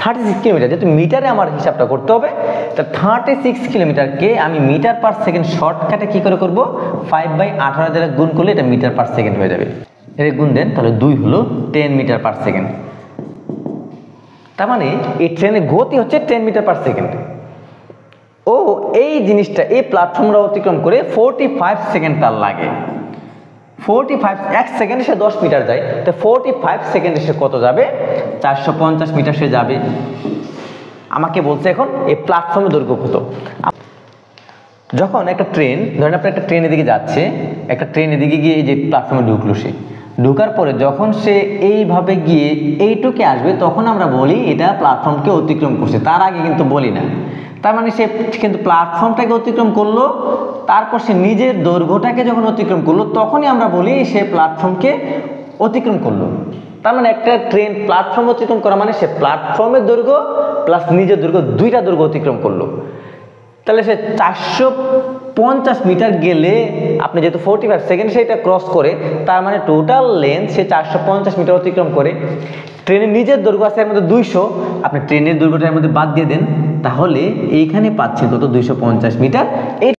36 kilometre, যেহেতু মিটারে আমার হিসাবটা করতে হবে, তা 36 কিলোমিটারকে আমি মিটার পার সেকেন্ড শর্টকাটে কী করে করব, 5/18 দ্বারা গুণ করলে এটা মিটার পার সেকেন্ড হয়ে যাবে। এর গুণ দেন, তাহলে 2 হলো 10 মিটার পার সেকেন্ড। তার মানে এই ট্রেনের গতি হচ্ছে 10 মিটার পার সেকেন্ড। ও এই জিনিসটা, এই প্ল্যাটফর্মটা অতিক্রম করে 45 সেকেন্ড তার লাগে। 45, 1 সেকেন্ডে সে 10 মিটার যায়, তো 45 সেকেন্ডে সে কত যাবে, 450 মিটার সে যাবে। আমাকে বলছে এখন এই প্ল্যাটফর্মের দৈর্ঘ্য কত। যখন একটা ট্রেন, ধরেন আপনি একটা ট্রেনের দিকে যাচ্ছে, একটা ট্রেনের দিকে গিয়ে এই যে প্ল্যাটফর্মে ঢুকলো, সে ঢোকার পরে যখন সে এইভাবে গিয়ে এইটুকে আসবে, তখন আমরা বলি এটা প্ল্যাটফর্মকে অতিক্রম করছে, তার আগে কিন্তু বলি না। তার মানে সে কিন্তু প্ল্যাটফর্মটাকে অতিক্রম করলো, তারপর সে নিজের দৈর্ঘ্যটাকে যখন অতিক্রম করলো, তখনই আমরা বলি সে প্ল্যাটফর্মকে অতিক্রম করলো। তার মানে একটা ট্রেন প্ল্যাটফর্ম অতিক্রম করা মানে সে প্ল্যাটফর্মের দৈর্ঘ্য প্লাস নিজের দৈর্ঘ্য, দুইটা দৈর্ঘ্য অতিক্রম করলো। তাহলে সে 450 মিটার গেলে আপনি যেহেতু 45 সেকেন্ড সেটা ক্রস করে, তার মানে টোটাল লেন্থ সে 450 মিটার অতিক্রম করে। ট্রেনের নিজের দৈর্ঘ্য আছে এর মধ্যে 200, আপনি ট্রেনের দৈর্ঘ্যটার মধ্যে বাদ দিয়ে দেন, তাহলে এইখানে পাচ্ছেন কত, 250 মিটার।